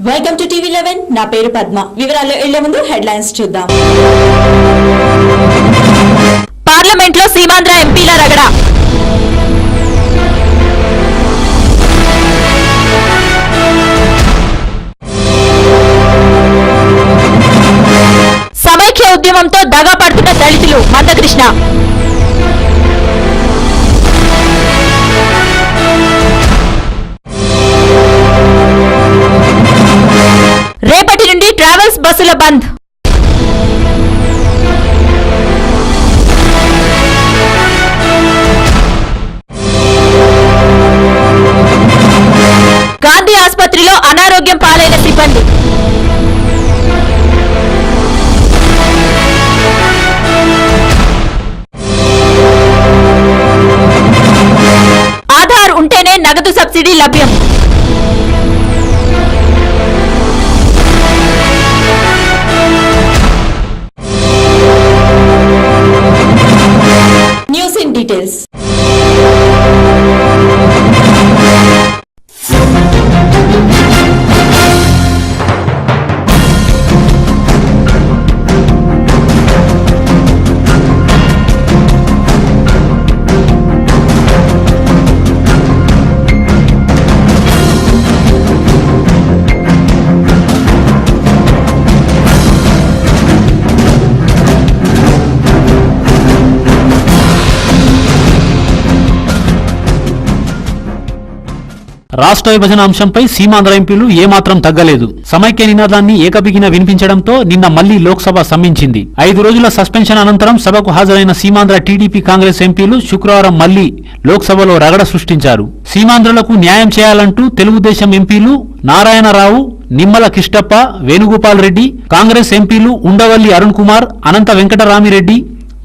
Welcome to టీవీ11 నా పేరు పద్మ వివరాల్లో వెళ్లే ముందు హెడ్లైన్స్ చూద్దాం పార్లమెంట్ లో సీమాంధ్ర ఎంపీల రగడ సమైక్య ఉద్యమంతో దగా పడుతున్న దళితులు మందకృష్ణ రేపటి నుండి ట్రావెల్స్ బస్సుల బంద్ గాంధీ ఆసుపత్రిలో అనారోగ్యం పాలైన సిబ్బంది ఆధార్ ఉంటేనే నగదు సబ్సిడీ లభ్యం న్యూస్ ఇన్ డీటెయిల్స్ రాష్ట్ర విభజన అంశంపై సీమాంధ్ర ఎంపీలు ఏమాత్రం తగ్గలేదు. సమైక్య నినాదాన్ని ఏకబిగిన వినిపించడంతో నిన్న మళ్లీ లోక్సభ సమ్మించింది. 5 రోజుల సస్పెన్షన్ అనంతరం సభకు హాజరైన సీమాంధ్ర టీడీపీ కాంగ్రెస్ ఎంపీలు శుక్రవారం మళ్లీ లోక్సభలో రగడ సృష్టించారు. సీమాంధ్రులకు న్యాయం చేయాలంటూ తెలుగుదేశం ఎంపీలు నారాయణరావు, నిమ్మల కిష్టప్ప, వేణుగోపాల్ రెడ్డి, కాంగ్రెస్ ఎంపీలు ఉండవల్లి అరుణ్ కుమార్, అనంత వెంకటరామిరెడ్డి,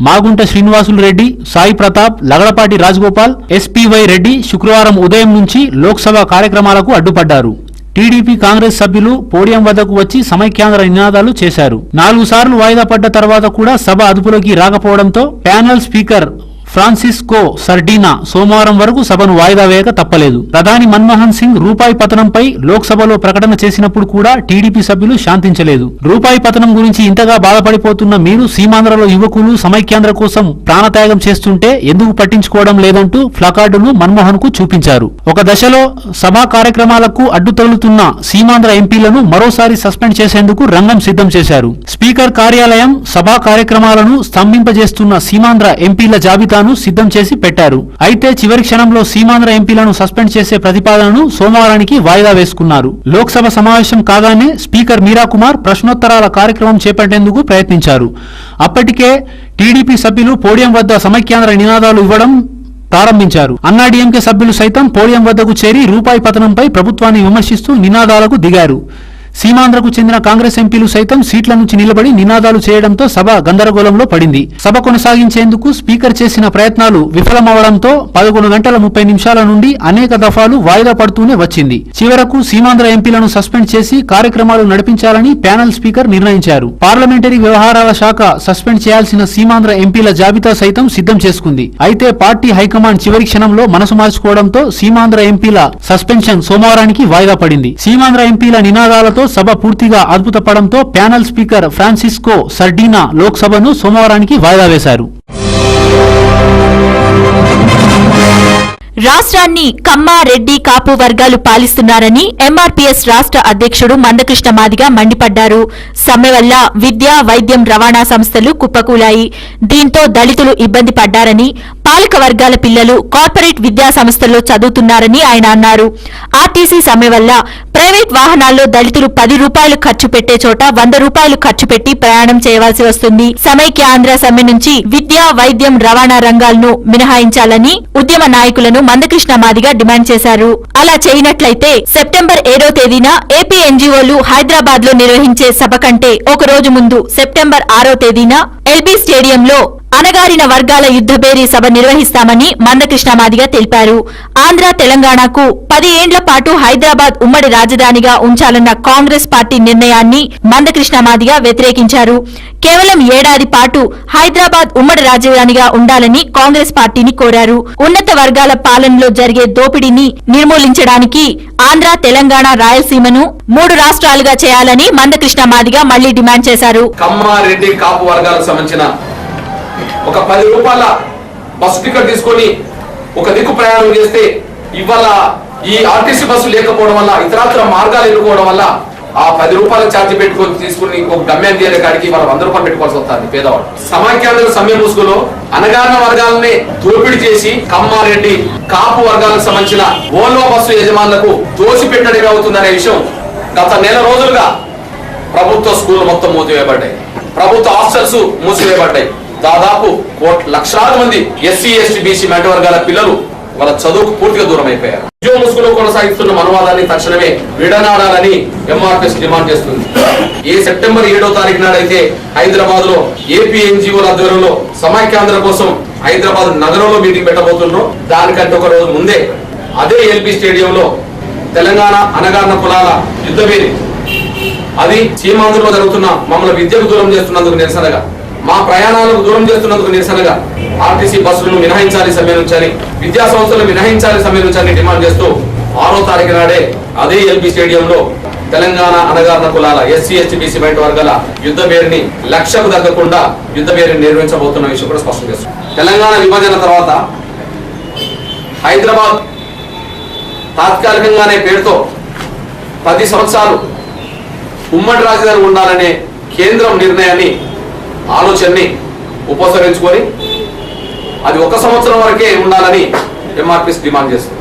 మాగుంట శ్రీనివాసులు రెడ్డి, సాయి ప్రతాప్, లగడపాటి రాజగోపాల్, ఎస్పీవై రెడ్డి శుక్రవారం ఉదయం నుంచి లోక్సభ కార్యక్రమాలకు అడ్డుపడ్డారు. టీడీపీ కాంగ్రెస్ సభ్యులు పోడియం వద్దకు వచ్చి సమైక్యాంధ్ర నినాదాలు చేశారు. 4 సార్లు వాయిదా పడ్డ తర్వాత కూడా సభ అదుపులోకి రాకపోవడంతో ప్యానెల్ స్పీకర్ ఫ్రాన్సిస్కో సర్డీనా సోమవారం వరకు సభను వాయిదా వేయక తప్పలేదు. ప్రధాని మన్మోహన్ సింగ్ రూపాయి పతనంపై లోక్సభలో ప్రకటన చేసినప్పుడు కూడా టీడీపీ సభ్యులు శాంతించలేదు. రూపాయి పతనం గురించి ఇంతగా బాధపడిపోతున్న మీరు సీమాంధ్రలో యువకులు సమైక్యాంధ్ర కోసం ప్రాణత్యాగం చేస్తుంటే ఎందుకు పట్టించుకోవడం లేదంటూ ప్లకార్డును మన్మోహన్ కు చూపించారు. ఒక దశలో సభా కార్యక్రమాలకు అడ్డు తగులుతున్న సీమాంధ్ర ఎంపీలను మరోసారి సస్పెండ్ చేసేందుకు రంగం సిద్ధం చేశారు. స్పీకర్ కార్యాలయం సభా కార్యక్రమాలను స్తంభింపజేస్తున్న సీమాంధ్ర ఎంపీల జాబితా సిద్ధం చేసి పెట్టారు. అయితే చివరి క్షణంలో సీమాంధ్ర ఎంపీలను సస్పెండ్ చేసే ప్రతిపాదనను సోమవారానికి వాయిదా వేసుకున్నారు. లోక్సభ సమావేశం కాగానే స్పీకర్ మీరా కుమార్ ప్రశ్నోత్తరాల కార్యక్రమం చేపట్టేందుకు ప్రయత్నించారు. అప్పటికే టీడీపీ సభ్యులు పోడియం వద్ద సమైక్యాంధ్ర నినాదాలు ఇవ్వడం ప్రారంభించారు. అన్నాడీఎంకే సభ్యులు సైతం పోడియం వద్దకు చేరి రూపాయి పతనంపై ప్రభుత్వాన్ని విమర్శిస్తూ నినాదాలకు దిగారు. సీమాంధ్రకు చెందిన కాంగ్రెస్ ఎంపీలు సైతం సీట్ల నుంచి నిలబడి నినాదాలు చేయడంతో సభ గందరగోళంలో పడింది. సభ కొనసాగించేందుకు స్పీకర్ చేసిన ప్రయత్నాలు విఫలమవడంతో 11 గంటల 30 నిమిషాల నుండి అనేక దఫాలు వాయిదా పడుతూనే వచ్చింది. చివరకు సీమాంధ్ర ఎంపీలను సస్పెండ్ చేసి కార్యక్రమాలు నడిపించాలని ప్యానెల్ స్పీకర్ నిర్ణయించారు. పార్లమెంటరీ వ్యవహారాల శాఖ సస్పెండ్ చేయాల్సిన సీమాంధ్ర ఎంపీల జాబితా సైతం సిద్ధం చేసుకుంది. అయితే పార్టీ హైకమాండ్ చివరి క్షణంలో మనసు మార్చుకోవడంతో సీమాంధ్ర ఎంపీల సస్పెన్షన్ సోమవారానికి వాయిదా పడింది. సీమాంధ్ర ఎంపీల నినాదాలతో సభ పూర్తిగా అద్భుతపడంతో ప్యానెల్ స్పీకర్ ఫ్రాన్సిస్కో సర్డీనా లోక్సభను సోమవారానికి వాయిదా వేశారు. రాష్ట్రాన్ని కమ్మ, రెడ్డి, కాపు వర్గాలు పాలిస్తున్నారని ఎంఆర్పీఎస్ రాష్ట్ర అధ్యక్షుడు మందకృష్ణ మాదిగ మండిపడ్డారు. సమ్మె వల్ల విద్య, వైద్యం, రవాణా సంస్థలు కుప్పకూలాయి. దీంతో దళితులు ఇబ్బంది పడ్డారని, పాలక వర్గాల పిల్లలు కార్పొరేట్ విద్యా సంస్థల్లో చదువుతున్నారని ఆయన అన్నారు. ఆర్టీసీ సమ్మె వల్ల ప్రైవేట్ వాహనాల్లో దళితులు 10 రూపాయలు ఖర్చు పెట్టే చోట 100 రూపాయలు ఖర్చు పెట్టి ప్రయాణం చేయవలసి వస్తుంది. సమైక్య ఆంధ్ర సమ్మె నుంచి విద్య, వైద్యం, రవాణా రంగాలను మినహాయించాలని ఉద్యమ నాయకులను మందకృష్ణ మాదిగ డిమాండ్ చేశారు. అలా చేయనట్లయితే సెప్టెంబర్ 7వ తేదీన ఏపీ ఎన్జీఓలు హైదరాబాద్ లో నిర్వహించే సభ కంటే ఒక రోజు ముందు సెప్టెంబర్ 6వ తేదీన ఎల్బీ స్టేడియంలో అణగారిన వర్గాల యుద్ధబేరీ సభ నిర్వహిస్తామని మందకృష్ణ మాదిగ తెలిపారు. ఆంధ్ర తెలంగాణకు 10 ఏండ్ల పాటు హైదరాబాద్ ఉమ్మడి రాజధానిగా ఉంచాలన్న కాంగ్రెస్ పార్టీ నిర్ణయాన్ని మందకృష్ణ మాదిగ వ్యతిరేకించారు. కేవలం ఏడాది పాటు హైదరాబాద్ ఉమ్మడి రాజధానిగా ఉండాలని కాంగ్రెస్ పార్టీని కోరారు. ఉన్నత వర్గాల పాలనలో జరిగే దోపిడీని నిర్మూలించడానికి ఆంధ్ర తెలంగాణ రాయలసీమను 3 రాష్ట్రాలుగా చేయాలని మందకృష్ణ మాదిగ మళ్లీ డిమాండ్ చేశారు. కమ్మారెడ్డి కాపు వర్గాలకు సంబంధించిన ఒక 10 రూపాయల బస్సు టికెట్ తీసుకొని ఒక దిక్కు ప్రయాణం చేస్తే ఇవాళ ఈ ఆర్టీసీ బస్సు లేకపోవడం వల్ల ఇతరత్ర మార్గాలు ఎన్నుకోవడం వల్ల ఆ 10 రూపాయల ఛార్జ్ పెట్టుకొని తీసుకుని ఒక గమ్యాన్ని తీరే కాడికి ఇవాళ 100 రూపాయలు పెట్టుకోవాల్సి వస్తుంది పేదవాడు. సమాఖ్యాంధ్ర సమయం ముసుగులో అనగారిన వర్గాలని దోపిడీ చేసి కమ్మారెడ్డి కాపు వర్గాలకు సంబంధించిన ఓల్వో బస్సు యజమానులకు దోసిపెట్టడిగా అవుతుందనే విషయం గత నెల రోజులుగా ప్రభుత్వ స్కూళ్లు మొత్తం మూసివేయబడ్డాయి, ప్రభుత్వ హాస్టల్స్ మూసివేయబడ్డాయి. దాదాపు లక్షలాది మంది ఎస్సీ ఎస్టీ బీసీ మైనారిటీ వర్గాల పిల్లలు వాళ్ళ చదువుకు పూర్తిగా దూరం అయిపోయారు. ఉద్యోగ ముసుగులో కొనసాగిస్తున్న మనవాదాన్ని తక్షణమే విడనాడాలని ఎంఆర్పీఎస్ డిమాండ్ చేస్తుంది. ఏ సెప్టెంబర్ 7వ తారీఖు నాడైతే హైదరాబాద్ లో ఏపీ ఎన్జిఓల ఆధ్వర్యంలో సమైక్యాంధ్ర కోసం హైదరాబాద్ నగరంలో మీటింగ్ పెట్టబోతున్నారో దానికంటే ఒక రోజు ముందే అదే ఎల్బీ స్టేడియంలో తెలంగాణ అనగారిన కులాల యుద్ధవేది అది సీమాంధ్రలో జరుగుతున్న మమ్మల్ని విద్యకు దూరం చేస్తున్నందుకు నిరసనగా, మా ప్రయాణాలకు దూరం చేస్తున్నందుకు నిరసనగా ఆర్టీసీ బస్సులను మినహాయించాలి, సమ్మెనుంచాలి, విద్యా సంస్థలు మినహాయించాలి, సమ్మెనుంచాలని డిమాండ్ చేస్తూ 6వ తారీఖు నాడే అదే ఎల్బీ స్టేడియంలో తెలంగాణ అనగారిన కులాల ఎస్సీ ఎస్టీ బీసీ మైనారిటీ వర్గాల యుద్ధ బేరిని లక్షకు తగ్గకుండా యుద్ధ బేరిని నిర్వహించబోతున్న విషయం కూడా స్పష్టం చేస్తుంది. తెలంగాణ విభజన తర్వాత హైదరాబాద్ తాత్కాలికంగానే పేరుతో 10 సంవత్సరాలు ఉమ్మడి రాజధాని ఉండాలనే కేంద్రం నిర్ణయాన్ని ఆలోచనని ఉపసంహరించుకొని అది 1 సంవత్సరం వరకే ఉండాలని ఎంఆర్పీఎస్ డిమాండ్ చేస్తుంది.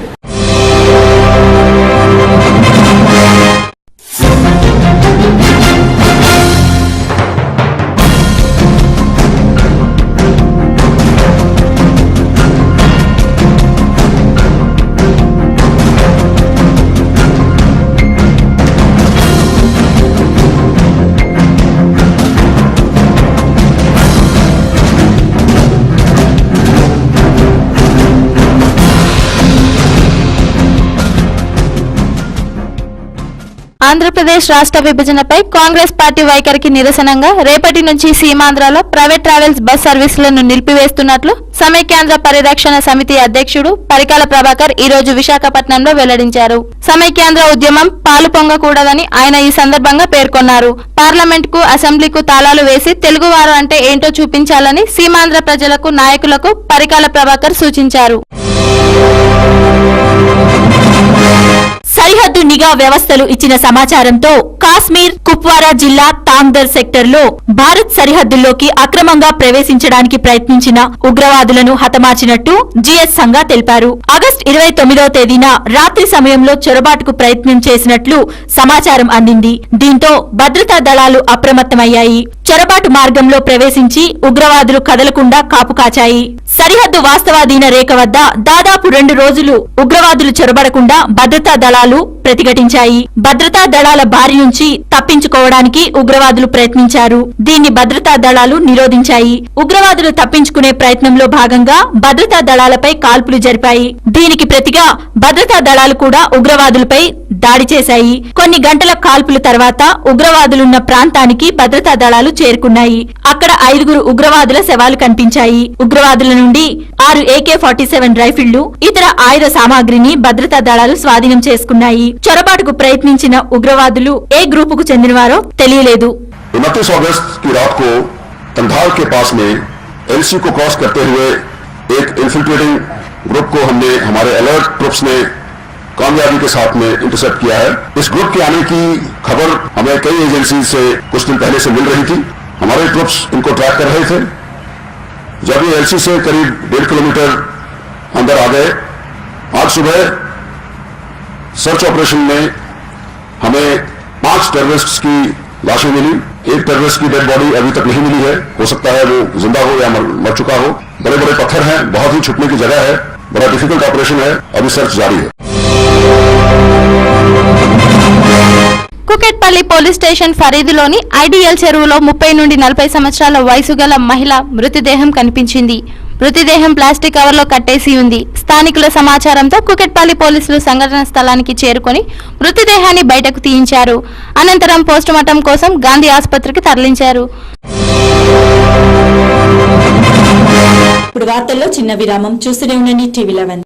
ఆంధ్రప్రదేశ్ రాష్ట్ర విభజనపై కాంగ్రెస్ పార్టీ వైఖరికి నిరసనంగా రేపటి నుంచి సీమాంధ్రలో ప్రైవేట్ ట్రావెల్స్ బస్ సర్వీసులను నిలిపివేస్తున్నట్లు సమైక్యాంధ్ర పరిరక్షణ సమితి అధ్యక్షుడు పరికాల ప్రభాకర్ ఈ రోజు విశాఖపట్నంలో వెల్లడించారు. సమైక్యాంధ్ర ఉద్యమం పాలు పొంగకూడదని ఆయన ఈ సందర్భంగా పేర్కొన్నారు. పార్లమెంట్కు, అసెంబ్లీకు తాళాలు వేసి తెలుగువారు అంటే ఏంటో చూపించాలని సీమాంధ్ర ప్రజలకు, నాయకులకు పరికాల ప్రభాకర్ సూచించారు. సరిహద్దు నిఘా వ్యవస్థలు ఇచ్చిన సమాచారంతో కాశ్మీర్ కుప్వారా జిల్లా తాంగ్దర్ సెక్టర్ లో భారత్ సరిహద్దుల్లోకి అక్రమంగా ప్రవేశించడానికి ప్రయత్నించిన ఉగ్రవాదులను హతమార్చినట్టు జీఎస్ సంఘ తెలిపారు. ఆగస్టు 29వ తేదీన రాత్రి సమయంలో చొరబాటుకు ప్రయత్నం చేసినట్లు సమాచారం అందింది. దీంతో భద్రతా దళాలు అప్రమత్తమయ్యాయి. చొరబాటు మార్గంలో ప్రవేశించి ఉగ్రవాదులు కదలకుండా కాపు కాచాయి. సరిహద్దు వాస్తవాధీన రేఖ వద్ద దాదాపు 2 రోజులు ఉగ్రవాదులు చొరబడకుండా భద్రతా దళాలు ప్రతిఘటించాయి. భద్రతా దళాల బారి నుంచి తప్పించుకోవడానికి ఉగ్రవాదులు ప్రయత్నించారు. దీన్ని భద్రతా దళాలు నిరోధించాయి. ఉగ్రవాదులు తప్పించుకునే ప్రయత్నంలో భాగంగా భద్రతా దళాలపై కాల్పులు జరిపాయి. దీనికి ప్రతిగా భద్రతా దళాలు కూడా ఉగ్రవాదులపై దాడి చేశాయి. కొన్ని గంటల కాల్పుల తర్వాత ఉగ్రవాదులున్న ప్రాంతానికి భద్రతా దళాలు చేరుకున్నాయి. అక్కడ 5 ఉగ్రవాదుల శవాలు కనిపించాయి. ఉగ్రవాదుల నుండి 6 AK-47 రైఫిళ్లు, ఇతర ఆయుధ సామాగ్రిని భద్రతా దళాలు స్వాధీనం చేసుకున్నాయి. చొరబాటుకు ప్రయత్నించిన ఉగ్రవాదులు ఏ గ్రూపుకు చెందినవారో తెలియలేదు. 29 अगस्त की रात को कंधार के पास में एलसी को क्रॉस करते हुए एक इन्फिल्ट्रेटिंग ग्रुप को हमने हमारे अलर्ट ट्रुप्स ने कामयाबी के साथ में इंटरसेप्ट किया है। इस ग्रुप के आने की खबर हमें कई एजेंसी से कुछ दिन पहले से मिल रही थी। हमारे ट्रुप्स इनको ट्रैक कर रहे थे। जब ये एलसी से करीब 1.5 किलोमीटर अंदर आ गए, आज सुबह सर्च ऑपरेशन में हमें 5 टेररिस्ट्स की लाशें मिली। एक टेररिस्ट की डेड बॉडी अभी तक नहीं मिली है, हो सकता है वो जिंदा हो या मर चुका हो। बड़े बड़े पत्थर हैं, बहुत ही छुपने की जगह है, बड़ा डिफिकल्ट ऑपरेशन है, अभी सर्च जारी है। కుకెట్పల్లి పోలీస్ స్టేషన్ పరిధిలోని ఐడియల్ చెరువులో 30 నుండి 40 సంవత్సరాల వయసు గల మహిళ మృతదేహం కనిపించింది. మృతదేహం ప్లాస్టిక్ కవర్లో కట్టేసి ఉంది. స్థానికుల సమాచారంతో కుకెట్పల్లి పోలీసులు సంఘటన స్థలానికి చేరుకొని మృతదేహాన్ని బయటకు తీయించారు. అనంతరం పోస్టుమార్టం కోసం గాంధీ ఆసుపత్రికి తరలించారు. ఇప్పుడు వార్తల్లో చిన్న విరామం. చూస్తూనే ఉండండి టీవీ11.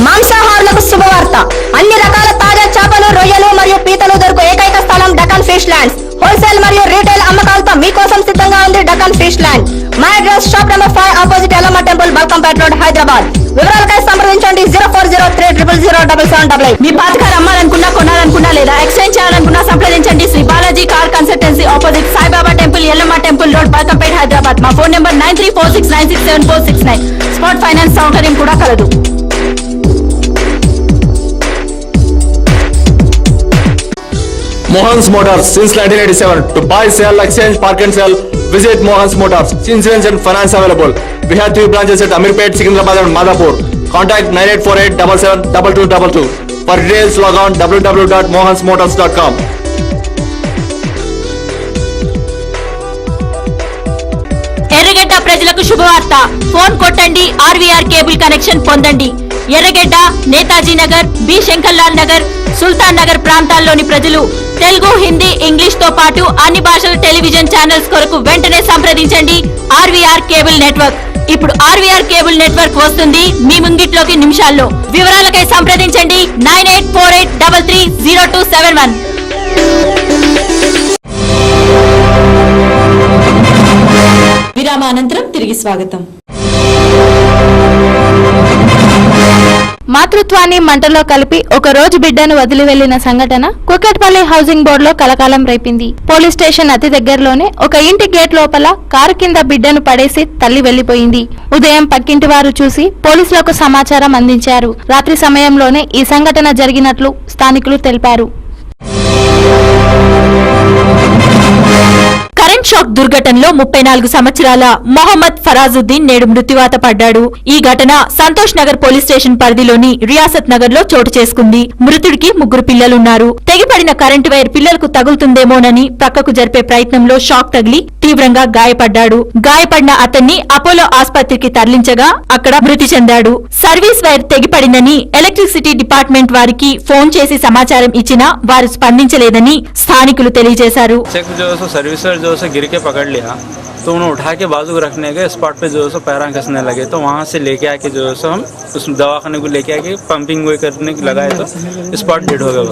మాంసాహారులకు శుభవార్త. అన్ని రకాల తాజా చేపలు, రొయ్యలు మరియు పీతలు దొరుకు ఏకైక స్థలం డకాన్ ఫిష్ ల్యాండ్స్. హోల్సేల్ మరియు రీటైల్ అమ్మకాలతో మీకోసం సిద్ధంగా ఉంది డకాన్ ఫిష్ ల్యాండ్. మా address shop number 5 opposite Yellamma temple, Balkampet road, Hyderabad. వివరాలకై సంప్రదించండి 0403000088. మీ పాతకారు అమ్మాలనుకున్నా, కొనాలనుకున్నా లేదా ఎక్స్చేంజ్ చేయాలనుకున్నా సంప్రదించండి Shri Balaji car consultancy, opposite Saibaba temple, Yellamma temple road, Balkampet, Hyderabad. మా ఫోన్ నెంబర్ 9346967469. స్పాట్ ఫైనాన్స్ సౌకర్యం కూడా కలదు. Mohan's Motors since 1987. To buy, sell, exchange, park and sell, visit Mohan's Motors. Insurance and finance available. We have 3 branches at Amirpet, Secunderabad and Madhapur. Contact 9848772222. For details, log on www.mohansmotors.com. ఎర్రగడ్డ ప్రజలకు శుభవార్త. Phone కొట్టండి, RVR cable connection పొందండి. ఎర్రగడ్డ, Netaji Nagar, B Shankarlal Nagar, సుల్తాన్ నగర్ ప్రాంతాల్లోని ప్రజలు Telugu, Hindi, English తో పాటు అన్ని భాషల టెలివిజన్ ఛానల్స్ కొరకు వెంటనే సంప్రదించండి ఆర్వీఆర్ కేబుల్ నెట్వర్క్. ఇప్పుడు ఆర్వీఆర్ కేబుల్ నెట్వర్క్ వస్తుంది మీ ముంగిట్లోకి నిమిషాల్లో. వివరాలకై సంప్రదించండి 9848330271. విరామానంతరం తిరిగి స్వాగతం. మాతృత్వాన్ని మంటలో కలిపి ఒక రోజు బిడ్డను వదిలి వెళ్లిన సంఘటన కుకెట్పల్లి హౌసింగ్ బోర్డులో కలకాలం రేపింది. పోలీస్ స్టేషన్ అతి దగ్గరలోనే ఒక ఇంటి గేట్ లోపల కారు కింద బిడ్డను పడేసి తల్లి వెళ్లిపోయింది. ఉదయం పక్కింటి వారు చూసి పోలీసులకు సమాచారం అందించారు. రాత్రి సమయంలోనే ఈ సంఘటన జరిగినట్లు స్థానికులు తెలిపారు. కరెంట్ షాక్ దుర్ఘటనలో 34 సంవత్సరాల మొహమ్మద్ ఫరాజుద్దీన్ నేడు మృత్యువాత పడ్డాడు. ఈ ఘటన సంతోష్ నగర్ పోలీస్ స్టేషన్ పరిధిలోని రియాసత్ నగర్ లో చోటు చేసుకుంది. మృతుడికి 3 పిల్లలున్నారు. తెగిపడిన కరెంటు వైర్ పిల్లలకు తగులుతుందేమోనని ప్రక్కకు జరిపే ప్రయత్నంలో షాక్ తగిలి తీవ్రంగా గాయపడ్డాడు. గాయపడిన అతన్ని అపోలో ఆసుపత్రికి తరలించగా అక్కడ మృతి చెందాడు. సర్వీస్ వైర్ తెగిపడిందని ఎలక్ట్రిసిటీ డిపార్ట్మెంట్ వారికి ఫోన్ చేసి సమాచారం ఇచ్చినా వారు స్పందించలేదని స్థానికులు తెలియజేశారు. जो से गिर के पकड़ लिया तो उन्हें उठा के बाजू रखने के स्पॉट पे जो है पैरां कसने लगे, तो वहाँ से लेके आके जो है हम उस दवाखाने को लेके आके पंपिंग वो करने लगाए तो स्पॉट डेड हो गया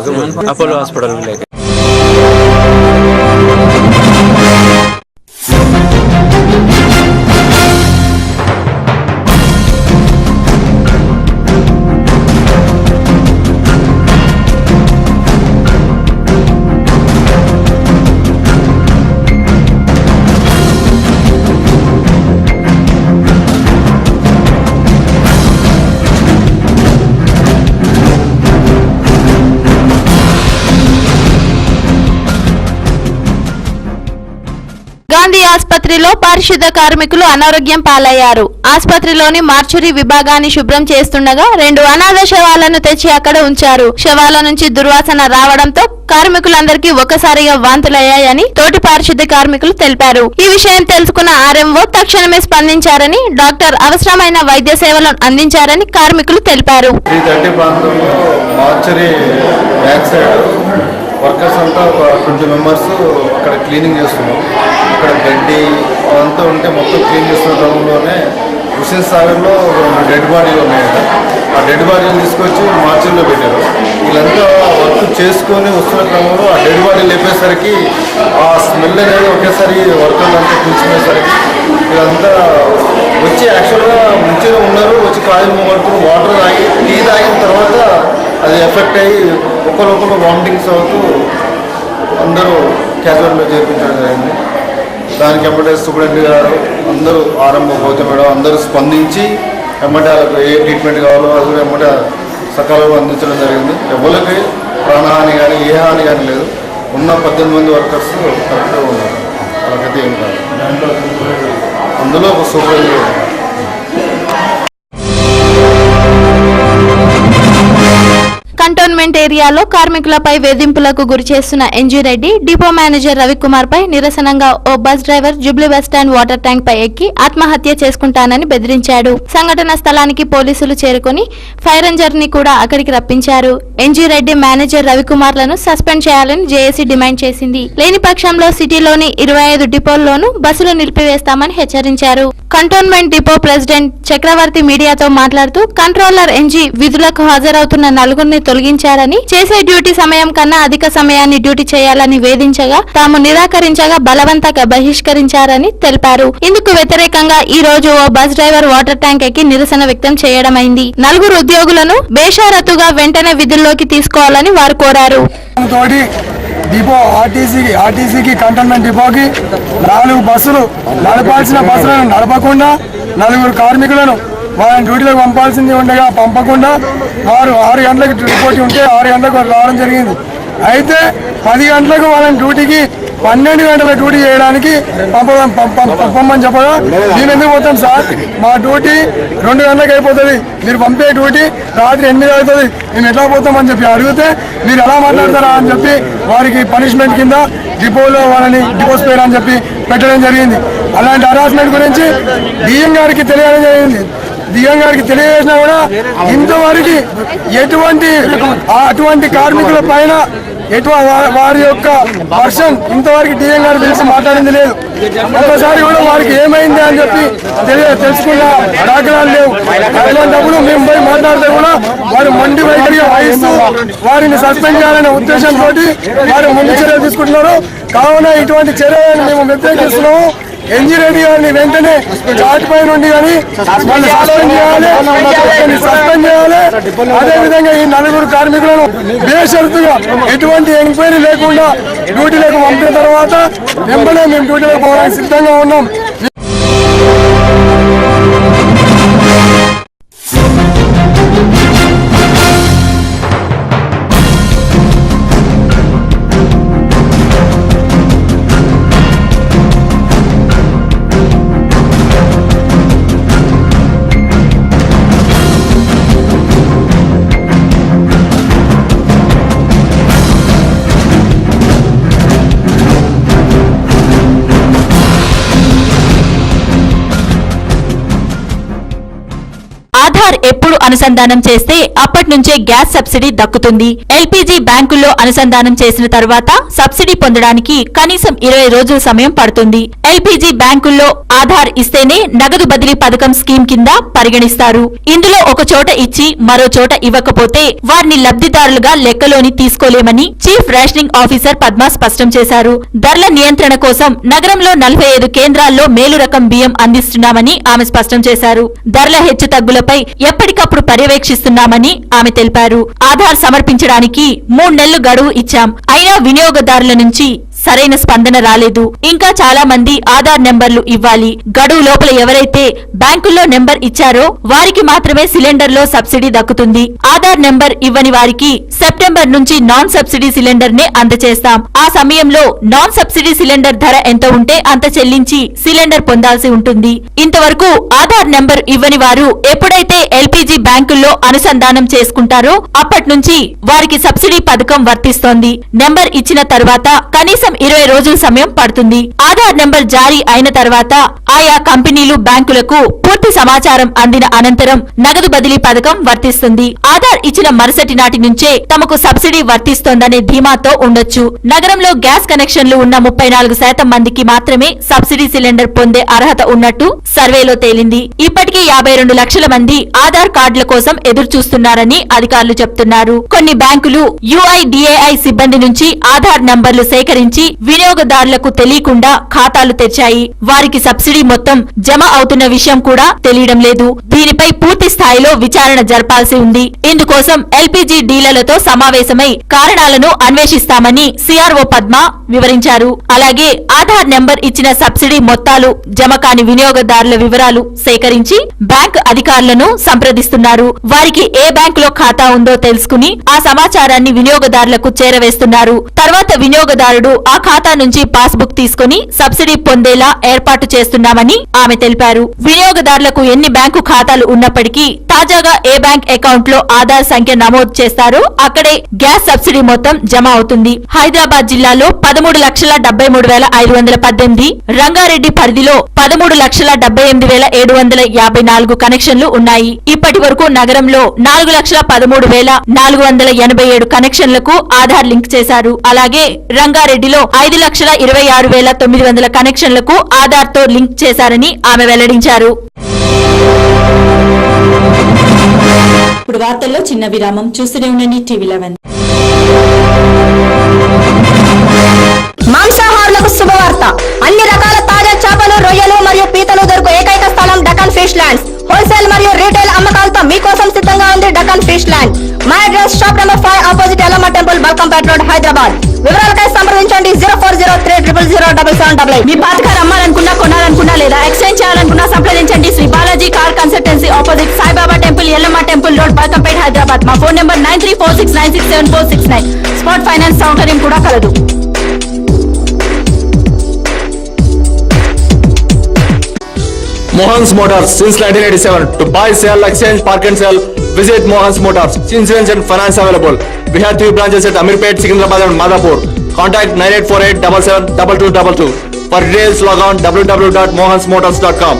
अपोलो हॉस्पिटल में लेके। గాంధీ ఆసుపత్రిలో పారిశుద్ధ కార్మికులు అనారోగ్యం పాలయ్యారు. ఆసుపత్రిలోని మార్చురీ విభాగాన్ని శుభ్రం చేస్తుండగా 2 అనాథ శవాలను తెచ్చి అక్కడ ఉంచారు. శవాల నుంచి దుర్వాసన రావడంతో కార్మికులందరికీ ఒక్కసారిగా వాంతులయ్యాయని తోటి పారిశుద్ధ కార్మికులు తెలిపారు. ఈ విషయం తెలుసుకున్న ఆర్ఎంఓ తక్షణమే స్పందించారని, డాక్టర్ అవసరమైన వైద్య సేవలను అందించారని కార్మికులు తెలిపారు. వర్కర్స్ అంతా ఒక 20 మెంబర్స్ అక్కడ క్లీనింగ్ చేస్తున్నాం. అక్కడ గడ్డి అదంతా ఉంటే మొత్తం క్లీన్ చేస్తున్న క్రమంలోనే హుసేన్ సాగర్లో 2 డెడ్ బాడీలు ఉన్నాయంట. ఆ డెడ్ బాడీలు తీసుకొచ్చి మార్చిలో పెట్టారు. వీళ్ళంతా వర్క్ చేసుకొని వస్తున్న క్రమంలో ఆ డెడ్ బాడీలు లేపేసరికి ఆ స్మెల్ అనేది ఒకేసారి వర్కర్లు అంతా కూర్చునేసరికి వీళ్ళంతా వచ్చి యాక్చువల్గా మంచిగా ఉన్నారు. వచ్చి కాయలు మొగడుతూ వాటర్ తాగి టీ తాగిన తర్వాత అది ఎఫెక్ట్ అయ్యి ఒకరొకరు వామిటింగ్స్ అవుతూ అందరూ క్యాజువల్లో చేర్పించడం జరిగింది. దానికి ఎమ్మటే సూపరింటెండెంట్ గారు అందరూ ఆరంభ గౌతమ్ మేడం అందరూ స్పందించి ఎమ్మటే వాళ్ళకు ఏ ట్రీట్మెంట్ కావాలో అది కూడా ఎమ్మటే సకాలంలో అందించడం జరిగింది. ఎవరికి ప్రాణహాని కానీ ఏ హాని కానీ లేదు. ఉన్న 18 మంది వర్కర్స్ కరెక్ట్గా ఉన్నారు. వాళ్ళకైతే ఏం కాదు. అందులో ఒక సూపరింటెండెంట్ కంటోన్మెంట్ కంటోన్మెంట్ ఏరియాలో కార్మికులపై వేధింపులకు గురి చేస్తున్న NG Reddy depot manager Ravi Kumar పై నిరసనంగా ఓ bus driver Jubilee bus stand water tank పై ఎక్కి ఆత్మహత్య చేసుకుంటానని బెదిరించాడు. సంఘటన స్థలానికి పోలీసులు చేరుకుని ఫైర్ రేంజర్ ని కూడా అక్కడికి రప్పించారు. ఎన్జీ రెడ్డి మేనేజర్ రవికుమార్లను సస్పెండ్ చేయాలని జేఏసీ డిమాండ్ చేసింది. లేని పక్షంలో సిటీలోని 25 డిపోల్లోనూ బస్సులు నిలిపివేస్తామని హెచ్చరించారు. కంటోన్మెంట్ డిపో ప్రెసిడెంట్ చక్రవర్తి మీడియాతో మాట్లాడుతూ కంట్రోలర్ ఎన్జీ విధులకు హాజరవుతున్న నలుగురిని తొలగించారని, చేసే డ్యూటీ సమయం కన్నా అధిక సమయాన్ని డ్యూటీ చేయాలని వేధించగా తాము నిరాకరించగా బలవంతంగా బహిష్కరించారని తెలిపారు. ఇందుకు వ్యతిరేకంగా ఈ రోజు ఓ బస్ డ్రైవర్ వాటర్ ట్యాంక్ ఎక్కి నిరసన వ్యక్తం చేయడమైంది. నలుగురు ఉద్యోగులను బేషరతుగా వెంటనే విధుల్లోకి తీసుకోవాలని వారు కోరారు. డిపో ఆర్టీసీకి కంటోన్మెంట్ డిపోకి 4 బస్సులు నడపాల్సిన బస్సులను నడపకుండా, నలుగురు కార్మికులను వాళ్ళని డ్యూటీలోకి పంపాల్సింది ఉండగా పంపకుండా వారు 6 గంటలకు రిపోర్ట్ ఉంటే 6 గంటలకు రావడం జరిగింది. అయితే 10 గంటలకు వాళ్ళని డ్యూటీకి 12 గంటల డ్యూటీ చేయడానికి పంపమని చెప్పగా మేము ఎందుకు పోతాం సార్, మా డ్యూటీ 2 గంటలకు అయిపోతుంది, మీరు పంపే డ్యూటీ రాత్రి 8 అవుతుంది, మేము ఎట్లా పోతామని చెప్పి అడిగితే మీరు ఎలా మాట్లాడతారా అని చెప్పి వారికి పనిష్మెంట్ కింద డిపోలో వాళ్ళని డిపోస్ పేరు అని చెప్పి పెట్టడం జరిగింది. అలాంటి హరాస్మెంట్ గురించి డిఎం గారికి తెలియడం జరిగింది. డిఎం గారికి తెలియజేసినా కూడా ఇంతవరకు అటువంటి కార్మికుల పైన వారి యొక్క వర్షన్ ఇంతవరకు డిఎం గారు తెలిసి మాట్లాడింది లేదు. ఒక్కసారి కూడా వారికి ఏమైంది అని చెప్పి తెలుసుకున్న దాఖలాలు లేవు. అట్లాంటప్పుడు మేము పోయి మాట్లాడితే కూడా వారు మొండి వైఖరిగా వహిస్తూ వారిని సస్పెండ్ చేయాలనే ఉద్దేశంతో వారు ముందు చర్యలు తీసుకుంటున్నారు. కావున ఇటువంటి చర్యలను మేము వ్యతిరేకిస్తున్నాము. ఎన్జీ రెడ్డి గారిని వెంటనే చాట్ పై నుండి కానీ వాళ్ళు సస్పెండ్ చేయాలి. అదేవిధంగా ఈ 4 కార్మికులను బేషరతుగా ఎటువంటి ఎంక్వైరీ లేకుండా డ్యూటీలకు పంపిన తర్వాత వెంబడే మేము డ్యూటీలకు పోవడానికి సిద్ధంగా ఉన్నాం. ఆధార్ ఎప్పుడు అనుసంధానం చేస్తే అప్పటి నుంచే గ్యాస్ సబ్సిడీ దక్కుతుంది. ఎల్పీజీ బ్యాంకుల్లో అనుసంధానం చేసిన తర్వాత సబ్సిడీ పొందడానికి కనీసం 20 రోజుల సమయం పడుతుంది. ఎల్పీజీ బ్యాంకుల్లో ఆధార్ ఇస్తేనే నగదు బదిలీ పథకం స్కీమ్ కింద పరిగణిస్తారు. ఇందులో ఒక చోట ఇచ్చి మరో చోట ఇవ్వకపోతే వారిని లబ్ధిదారులుగా లెక్కలోని తీసుకోలేమని చీఫ్ రేషనింగ్ ఆఫీసర్ పద్మ స్పష్టం చేశారు. ధరల నియంత్రణ కోసం నగరంలో 45 కేంద్రాల్లో మేలు రకం బియ్యం అందిస్తున్నామని ఆమె స్పష్టం చేశారు. ధరల హెచ్చుతగ్గులపై ఎప్పటికప్పుడు పర్యవేక్షిస్తున్నామని ఆమె తెలిపారు. ఆధార్ సమర్పించడానికి 3 నెలలు గడువు ఇచ్చాం, అయినా వినియోగదారుల నుంచి సరైన స్పందన రాలేదు. ఇంకా చాలా మంది ఆధార్ నెంబర్లు ఇవ్వాలి. గడువు లోపల ఎవరైతే బ్యాంకుల్లో నెంబర్ ఇచ్చారో వారికి మాత్రమే సిలిండర్ లో సబ్సిడీ దక్కుతుంది. ఆధార్ నెంబర్ ఇవ్వని వారికి సెప్టెంబర్ నుంచి నాన్ సబ్సిడీ సిలిండర్ నే అందజేస్తాం. ఆ సమయంలో నాన్ సబ్సిడీ సిలిండర్ ధర ఎంత ఉంటే అంత చెల్లించి సిలిండర్ పొందాల్సి ఉంటుంది. ఇంతవరకు ఆధార్ నెంబర్ ఇవ్వని వారు ఎప్పుడైతే ఎల్పీజీ బ్యాంకుల్లో అనుసంధానం చేసుకుంటారో అప్పటి నుంచి వారికి సబ్సిడీ పథకం వర్తిస్తోంది. నెంబర్ ఇచ్చిన తర్వాత కనీసం 20 రోజుల సమయం పడుతుంది. ఆధార్ నెంబర్ జారీ అయిన తర్వాత ఆయా కంపెనీలు బ్యాంకులకు పూర్తి సమాచారం అందిన అనంతరం నగదు బదిలీ పథకం వర్తిస్తుంది. ఆధార్ ఇచ్చిన మరుసటి నాటి నుంచే తమకు సబ్సిడీ వర్తిస్తోందనే ధీమాతో ఉండొచ్చు. నగరంలో గ్యాస్ కనెక్షన్లు ఉన్న 34% మందికి మాత్రమే సబ్సిడీ సిలిండర్ పొందే అర్హత ఉన్నట్టు సర్వేలో తేలింది. ఇప్పటికీ 52 లక్షల మంది ఆధార్ కార్డుల కోసం ఎదురు చూస్తున్నారని అధికారులు చెప్తున్నారు. కొన్ని బ్యాంకులు యుఐడిఏఐ సిబ్బంది నుంచి ఆధార్ నంబర్లు సేకరించి వినియోగదారులకు తెలియకుండా ఖాతాలు తెచ్చాయి. వారికి సబ్సిడీ మొత్తం జమ అవుతున్న విషయం కూడా తెలియడం లేదు. దీనిపై పూర్తి స్థాయిలో విచారణ జరపాల్సి ఉంది. ఇందుకోసం ఎల్పీజీ డీలర్లతో సమావేశమై కారణాలను అన్వేషిస్తామని సిఆర్ఓ పద్మ వివరించారు. అలాగే ఆధార్ నెంబర్ ఇచ్చిన సబ్సిడీ మొత్తాలు జమ కాని వినియోగదారుల వివరాలు సేకరించి బ్యాంక్ అధికారులను సంప్రదిస్తున్నారు. వారికి ఏ బ్యాంకులో ఖాతా ఉందో తెలుసుకుని ఆ సమాచారాన్ని వినియోగదారులకు చేరవేస్తున్నారు. తర్వాత వినియోగదారుడు ఆ ఖాతా నుంచి పాస్బుక్ తీసుకుని సబ్సిడీ పొందేలా ఏర్పాటు చేస్తున్నామని ఆమె తెలిపారు. వినియోగదారులకు ఎన్ని బ్యాంకు ఖాతాలు ఉన్నప్పటికీ తాజాగా ఏ బ్యాంక్ అకౌంట్ లో ఆధార్ సంఖ్య నమోదు చేస్తారో అక్కడే గ్యాస్ సబ్సిడీ మొత్తం జమ అవుతుంది. హైదరాబాద్ జిల్లాలో 13,73,518, రంగారెడ్డి పరిధిలో 13,78,754 కనెక్షన్లు ఉన్నాయి. ఇప్పటి వరకు నగరంలో 4,13,487 కనెక్షన్లకు ఆధార్ లింక్ చేశారు. అలాగే రంగారెడ్డిలో 5,26,900 కనెక్షన్లకు ఆధార్ తో లింక్ చేశారని ఆమె వెల్లడించారు. ఇప్పుడు వార్తల్లో చిన్న విరామం. చూస్తూనే ఉండండి TV11. మాంసాహారులకు శుభవార్త. అన్ని రకాల తాజా చేపలు, రొయ్యలు మరియు పీతలు దొరుకు ఏకైక స్థలం డకాన్ ఫిష్ ల్యాండ్స్. హోల్సేల్ మరియు రీటైల్ అమ్మకాలతో మీకోసం సిద్ధంగా ఉంది డకాన్ ఫిష్ ల్యాండ్. మా address shop number 5 opposite Yellamma temple, Balkampet road, Hyderabad. వివరాలకై సంప్రదించండి 0403000088. మీ పాత కార్ అమ్మాలనుకున్నా, కొనాలనుకున్నా లేదా ఎక్స్చేంజ్ చేయాలనుకున్నా సంప్రదించండి Shri Balaji car consultancy opposite Saibaba temple, Yellamma temple road, Balkampet, Hyderabad. మా ఫోన్ నెంబర్ 9346967469. స్పాట్ ఫైనాన్స్ సౌకర్యం కూడా కలదు. Mohan's Motors since 1987. To buy, sell, exchange, park and sell, visit Mohan's Motors. Insurance and finance available. We have 3 branches at Amirpet, Secunderabad and Madhapur. Contact 9848772222. For details, log on www.mohansmotors.com.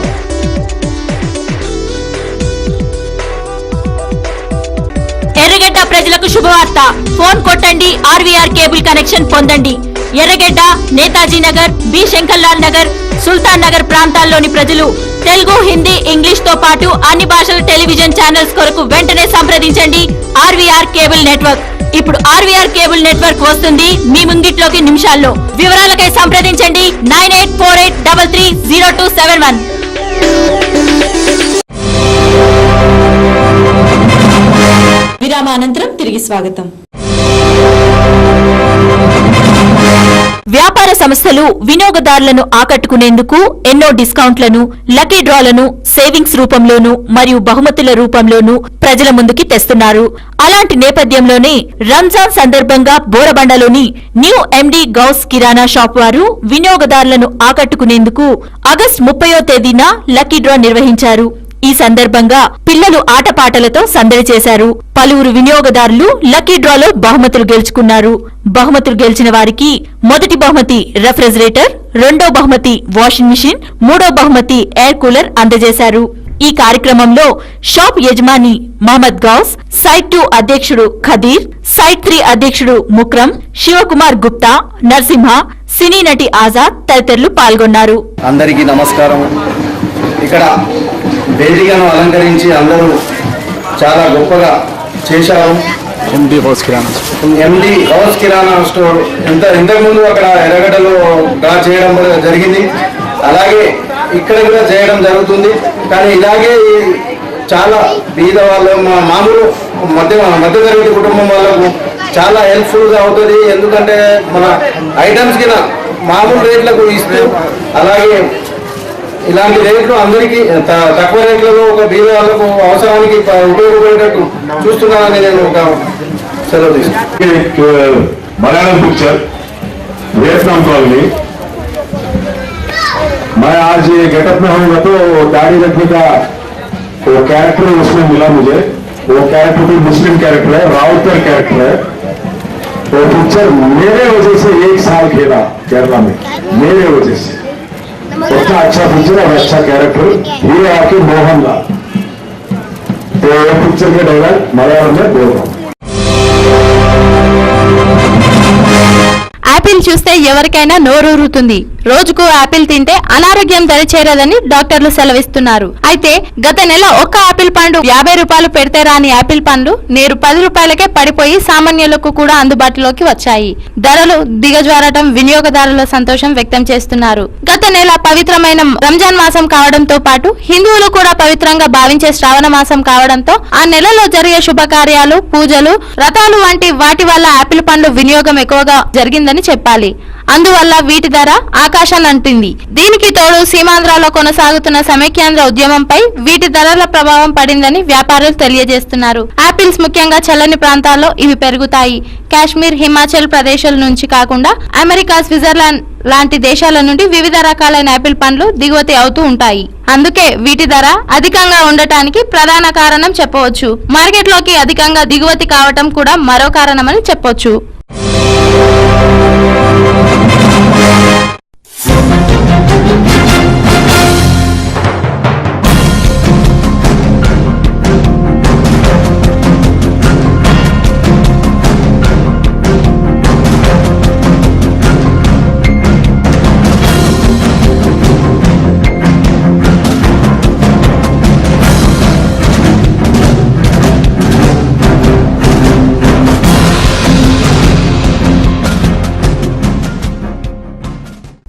ఎర్రగడ్డ ప్రజలకు శుభవార్త. Phone కొట్టండి, RVR cable connection పొందండి. ఎర్రగడ్డ, Netaji Nagar, B Shankarlal Nagar, సుల్తాన్ నగర్ ప్రాంతాల్లోని ప్రజలు Telugu, Hindi, English తో పాటు అన్ని భాషల టెలివిజన్ ఛానల్స్ కొరకు వెంటనే సంప్రదించండి ఆర్వీఆర్ కేబుల్ నెట్వర్క్. ఇప్పుడు ఆర్వీఆర్ కేబుల్ నెట్వర్క్ వస్తుంది మీ ముంగిట్లోకి నిమిషాల్లో. వివరాలకై సంప్రదించండి 9848330271. విరామానంతరం తిరిగి స్వాగతం. వ్యాపార సంస్థలు వినియోగదారులను ఆకట్టుకునేందుకు ఎన్నో డిస్కౌంట్లను, లక్కీ డ్రాలను సేవింగ్స్ రూపంలోనూ మరియు బహుమతుల రూపంలోనూ ప్రజల ముందుకి తెస్తున్నారు. అలాంటి నేపథ్యంలోనే రంజాన్ సందర్భంగా బోరబండలోని న్యూ ఎండి గౌస్ కిరాణా షాప్ వారు వినియోగదారులను ఆకట్టుకునేందుకు ఆగస్టు 30వ తేదీన లక్కీ డ్రా నిర్వహించారు. ఈ సందర్భంగా పిల్లలు ఆటపాటలతో సందడి చేశారు. పలువురు వినియోగదారులు లక్కీ డ్రాలో బహుమతులు గెలుచుకున్నారు. బహుమతులు గెలిచిన వారికి మొదటి బహుమతి రెఫ్రిజిరేటర్, రెండో బహుమతి వాషింగ్ మిషన్, మూడో బహుమతి ఎయిర్ కూలర్ అందజేశారు. ఈ కార్యక్రమంలో షాప్ యజమాని మహమ్మద్ గౌస్, సైట్ 2 అధ్యక్షుడు ఖదీర్, సైట్ 3 అధ్యక్షుడు ముక్రమ్, శివకుమార్ గుప్తా, నరసింహ, సినీ నటి ఆజాద్ తదితరులు పాల్గొన్నారు. అందరికీ నమస్కారం. ఇక్కడ వేదికను అలంకరించి అందరూ చాలా గొప్పగా చేశారు. ఎండి గౌస్ కిరాణా స్టోర్ ఇంతకుముందు అక్కడ ఎర్రగడ్డలో డ్రా చేయడం జరిగింది. అలాగే ఇక్కడ కూడా చేయడం జరుగుతుంది. కానీ ఇలాగే చాలా బీద వాళ్ళు, మామూలు మధ్యతరగతి కుటుంబం వాళ్ళకు చాలా హెల్ప్ఫుల్గా అవుతుంది. ఎందుకంటే మన ఐటమ్స్ కింద మామూలు రేట్లకు ఇస్తూ, అలాగే ఇలాంటి రేట్లు అందరికీ తక్కువ రేట్లలో ఒక బీద వాళ్ళకు అవసరానికి ఉపయోగపడేటట్టు చూస్తున్నానని నేను ఒక సెలవు తీసుకున్నాను. Malayalam picture Vietnam colony. मैं आज ये गेटअप में होऊंगा तो दाढ़ी रखने का वो कैरेक्टर उसमें मिला मुझे. वो कैरेक्टर भी मुस्लिम कैरेक्टर है, राउतर कैरेक्टर है. वो पिक्चर मेरे वजह से 1 साल खेला केरला में, मेरे वजह से. उतना अच्छा पिक्चर और अच्छा कैरेक्टर. हीरो आके मोहनलाल. तो ये पिक्चर के डायलॉग मलयालम में बोल रहा हूँ. యాపిల్ చూస్తే ఎవరికైనా నోరూరుతుంది. రోజుకు యాపిల్ తింటే అనారోగ్యం దరిచేరదని డాక్టర్లు సెలవిస్తున్నారు. అయితే గత నెల ఒక్క యాపిల్ పండు 50 రూపాయలు పెడితే రాని యాపిల్ పండ్లు నేరు 10 రూపాయలకే పడిపోయి సామాన్యులకు కూడా అందుబాటులోకి వచ్చాయి. ధరలు దిగజారటం వినియోగదారుల సంతోషం వ్యక్తం చేస్తున్నారు. గత నెల పవిత్రమైన రంజాన్ మాసం కావడంతో పాటు హిందువులు కూడా పవిత్రంగా భావించే శ్రావణ మాసం కావడంతో ఆ నెలలో జరిగే శుభకార్యాలు, పూజలు, వ్రతాలు వంటి వాటి వల్ల యాపిల్ పండ్లు వినియోగం ఎక్కువగా జరిగిందని చెప్పారు. చెప్పాలి. అందువల్ల వీటి ధర ఆకాశాన్ని అంటింది. దీనికి తోడు సీమాంధ్రలో కొనసాగుతున్న సమైక్యాంధ్ర ఉద్యమంపై వీటి ధరల ప్రభావం పడిందని వ్యాపారులు తెలియజేస్తున్నారు. ఆపిల్స్ ముఖ్యంగా చల్లని ప్రాంతాల్లో ఇవి పెరుగుతాయి. కాశ్మీర్, హిమాచల్ ప్రదేశాల నుంచి కాకుండా అమెరికా, స్విట్జర్లాండ్ లాంటి దేశాల నుండి వివిధ రకాలైన ఆపిల్ పండ్లు దిగుమతి అవుతూ ఉంటాయి. అందుకే వీటి ధర అధికంగా ఉండటానికి ప్రధాన కారణం చెప్పవచ్చు. మార్కెట్లోకి అధికంగా దిగుమతి కావటం కూడా మరో కారణమని చెప్పొచ్చు.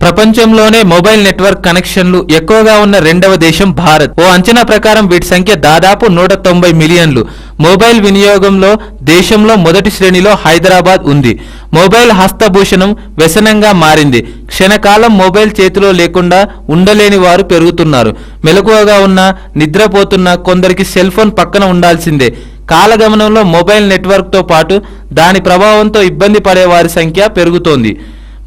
ప్రపంచంలోనే మొబైల్ నెట్వర్క్ కనెక్షన్లు ఎక్కువగా ఉన్న రెండవ దేశం భారత్. ఓ అంచనా ప్రకారం వీటి సంఖ్య దాదాపు 190 మిలియన్లు. మొబైల్ వినియోగంలో దేశంలో మొదటి శ్రేణిలో హైదరాబాద్ ఉంది. మొబైల్ హస్తభూషణం వ్యసనంగా మారింది. క్షణకాలం మొబైల్ చేతిలో లేకుండా ఉండలేని వారు పెరుగుతున్నారు. మెలకువగా ఉన్నా, నిద్రపోతున్నా కొందరికి సెల్ ఫోన్ పక్కన ఉండాల్సిందే. కాలగమనంలో మొబైల్ నెట్వర్క్తో పాటు దాని ప్రభావంతో ఇబ్బంది పడే వారి సంఖ్య పెరుగుతోంది.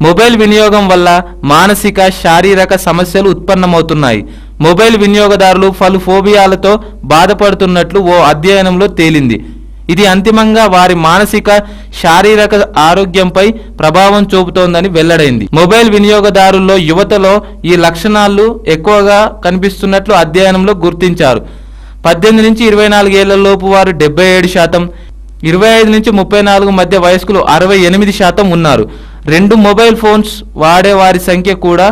మొబైల్ వినియోగం వల్ల మానసిక, శారీరక సమస్యలు ఉత్పన్నమవుతున్నాయి. మొబైల్ వినియోగదారులు పలు ఫోబియాలతో బాధపడుతున్నట్లు ఓ అధ్యయనంలో తేలింది. ఇది అంతిమంగా వారి మానసిక, శారీరక ఆరోగ్యంపై ప్రభావం చూపుతోందని వెల్లడైంది. మొబైల్ వినియోగదారుల్లో యువతలో ఈ లక్షణాలు ఎక్కువగా కనిపిస్తున్నట్లు అధ్యయనంలో గుర్తించారు. 18 నుంచి 24 ఏళ్ల లోపు వారు 77%, 25 నుంచి 34 మధ్య వయస్కులు 68% ఉన్నారు. 2 మొబైల్ ఫోన్స్ వాడే వారి సంఖ్య కూడా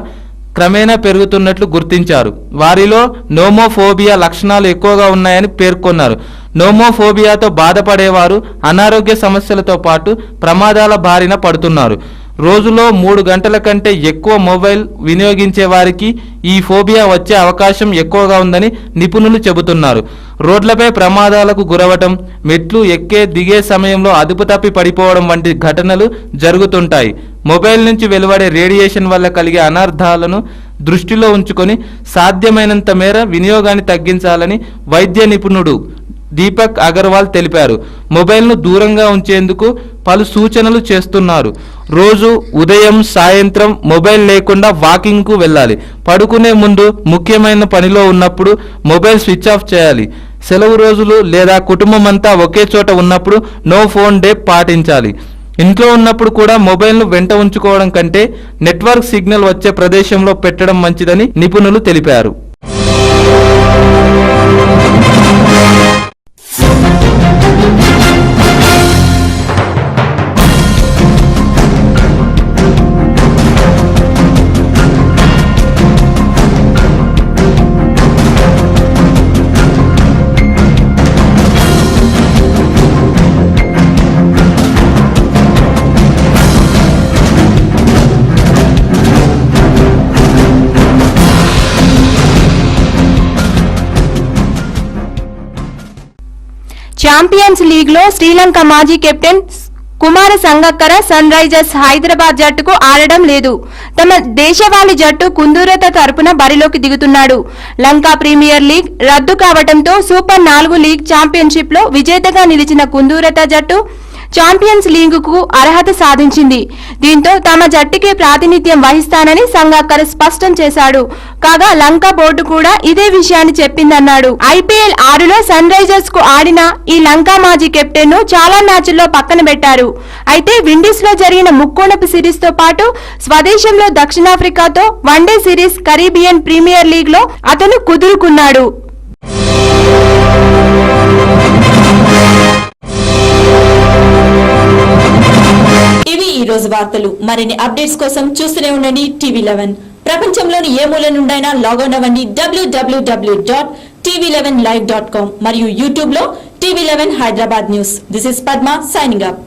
క్రమేణా పెరుగుతున్నట్లు గుర్తించారు. వారిలో నోమోఫోబియా లక్షణాలు ఎక్కువగా ఉన్నాయని పేర్కొన్నారు. నోమోఫోబియాతో బాధపడేవారు అనారోగ్య సమస్యలతో పాటు ప్రమాదాల బారిన పడుతున్నారు. రోజులో 3 గంటల కంటే ఎక్కువ మొబైల్ వినియోగించే వారికి ఈ ఫోబియా వచ్చే అవకాశం ఎక్కువగా ఉందని నిపుణులు చెబుతున్నారు. రోడ్లపై ప్రమాదాలకు గురవటం, మెట్లు ఎక్కే దిగే సమయంలో అదుపు తప్పి పడిపోవడం వంటి ఘటనలు జరుగుతుంటాయి. మొబైల్ నుంచి వెలువడే రేడియేషన్ వల్ల కలిగే అనర్థాలను దృష్టిలో ఉంచుకొని సాధ్యమైనంత మేర వినియోగాన్ని తగ్గించాలని వైద్య నిపుణుడు దీపక్ అగర్వాల్ తెలిపారు. మొబైల్ను దూరంగా ఉంచేందుకు పలు సూచనలు చేస్తున్నారు. రోజు ఉదయం, సాయంత్రం మొబైల్ లేకుండా వాకింగ్కు వెళ్ళాలి. పడుకునే ముందు, ముఖ్యమైన పనిలో ఉన్నప్పుడు మొబైల్ స్విచ్ ఆఫ్ చేయాలి. సెలవు రోజులు లేదా కుటుంబం అంతా ఒకే చోట ఉన్నప్పుడు నో ఫోన్ డే పాటించాలి. ఇంట్లో ఉన్నప్పుడు కూడా మొబైల్ను వెంట ఉంచుకోవడం కంటే నెట్వర్క్ సిగ్నల్ వచ్చే ప్రదేశంలో పెట్టడం మంచిదని నిపుణులు తెలిపారు. ఛాంపియన్స్ లీగ్ లో శ్రీలంక మాజీ కెప్టెన్ కుమార సంగక్కర సన్ రైజర్స్ హైదరాబాద్ జట్టుకు ఆడడం లేదు. తమ దేశవాళీ జట్టు కుందూరత తరపున బరిలోకి దిగుతున్నాడు. లంకా ప్రీమియర్ లీగ్ రద్దు కావడంతో సూపర్ 4 లీగ్ ఛాంపియన్షిప్ లో విజేతగా నిలిచిన కుందూరత జట్టు ఛాంపియన్స్ లీగ్కు అర్హత సాధించింది. దీంతో తమ జట్టుకే ప్రాతినిధ్యం వహిస్తానని సంగక్కర్ స్పష్టం చేశాడు. కాగా లంక బోర్డు కూడా ఇదే విషయాన్ని చెప్పిందన్నాడు. IPL 6లో సన్ రైజర్స్ కు ఆడిన ఈ లంకా మాజీ కెప్టెన్ ను చాలా మ్యాచ్ల్లో పక్కన పెట్టారు. అయితే విండీస్ లో జరిగిన ముక్కోణపు సిరీస్ తో పాటు స్వదేశంలో దక్షిణాఫ్రికాతో one day series, Caribbean premier league లో అతను కుదురుకున్నాడు. ఇవి ఈ రోజు వార్తలు. మరిన్ని అప్డేట్స్ కోసం చూస్తూనే ఉండండి TV11. ప్రపంచంలోని ఏ మూల నుండైనా లాగౌన్ అవ్వండి www.tv11live.com మరియు యూట్యూబ్ లో TV11 Hyderabad news. This is Padma signing up.